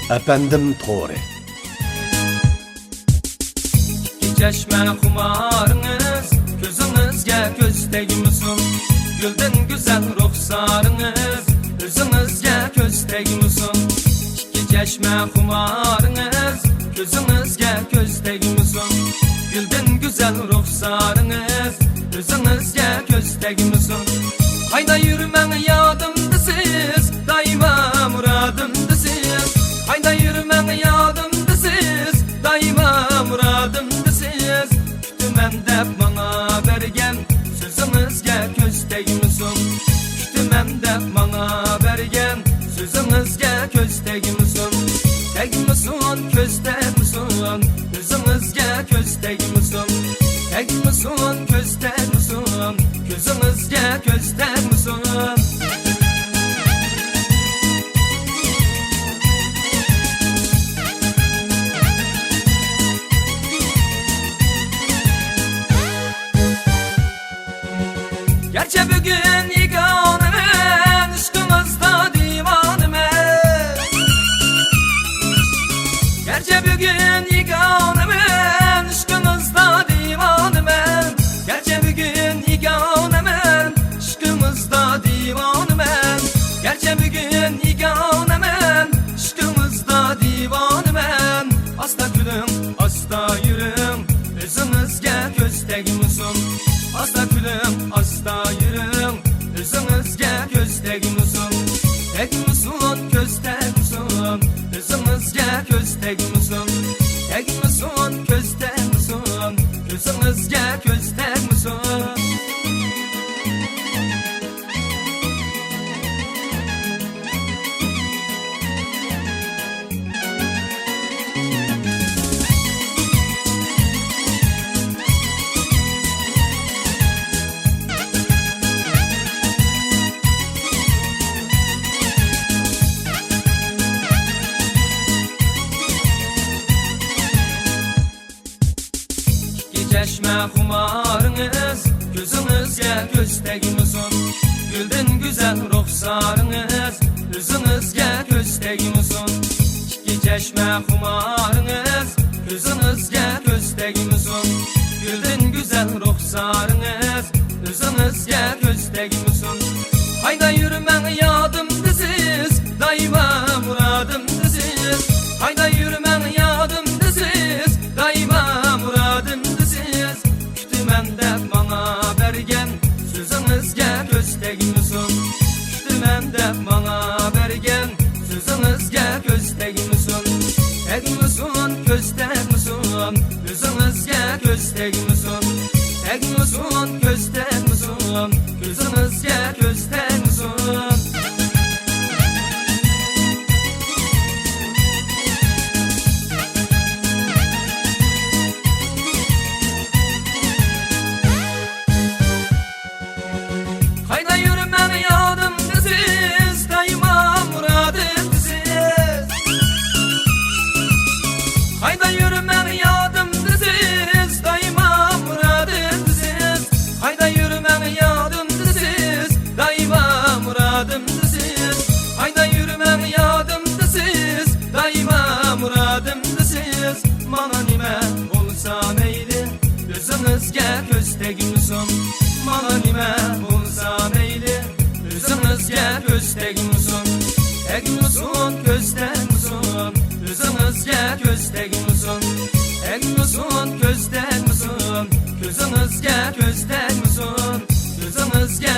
Efendim Tori. Çeşme kumarınız, gözünüzge göz tegmisin. Gülden güzel ruhsarınız, özünüzge göz tegmisin. İki çeşme kumarınız, gözünüzge göz tegmisin. Gülden güzel ruhsarınız, özünüzge göz tegmisin. Hayda yürümen yadımdı siz, daima muradımdı siz. Hayda yürümen yadımdı siz, daima muradımdı siz. Kütümem dep bana bergen, sözünüzge göz tegmisin. Kütümem dep bana bergen, sözünüzge göz tegmisin. Tegmisin göz tegmisin, özünüzge göz tegmisin. Tegmisin göz tegmisin, gözünüzge göz tegmisin. Gerçi bugün yegane ben, aşkımızda divanım ben. Gerçi bugün yegane ben, aşkımızda divanım ben. Gerçi bugün yegane ben, aşkımızda divanım ben. Gerçi bugün yegane ben, aşkımızda divanım ben. Asta gülüm, asta yürüm, özünüzge göz tegmisin. Asta gülüm, asta yürüm, özünüzge göz tegmisin. Tegmisin göz tegmisin, özünüzge göz tegmisin. Tegmisin göz tegmisin, özünüzge göz tegmisin. Çeşme kumarınız, gözünüzge göz tegmisin. Gülden güzel ruhsarınız, özünüzge göz tegmisin. İki çeşme kumarınız, gözünüzge göz tegmisin. Gülden güzel ruhsarınız, özünüzge göz tegmisin. Hayda yürümen yadımdı siz, daima muradımdı siz. Hayda yürümen yadımdı siz, daima muradımdı siz. Kütümem de bana bergen, sözünüzge göz tegmisin. Kütümem de bana bergen, sözünüzge göz tegmisin. Tegmisin göz tegmisin, özünüzge göz tegmisin. Tegmisin göz tegmisin, gözünüzge göz tegmisin. Hayda yürümen yadımdı siz, daima muradımdı siz. Hayda yürümen yadımdı siz, daima muradımdı siz. Hayda yürümen yadımdı siz, daima muradımdı siz. Hayda yürümen yadımdı siz, daima muradımdı siz. Mana nime olsa meyli, gözünüzge göz tegmisin. Mana nime olsa meyli, özünüzge göz tegmisin. Tegmisin göz tegmisin, özünüzge göz tegmisin. Tegmisin göz tegmisin, gözünüzge göz tegmisin. Gözünüzge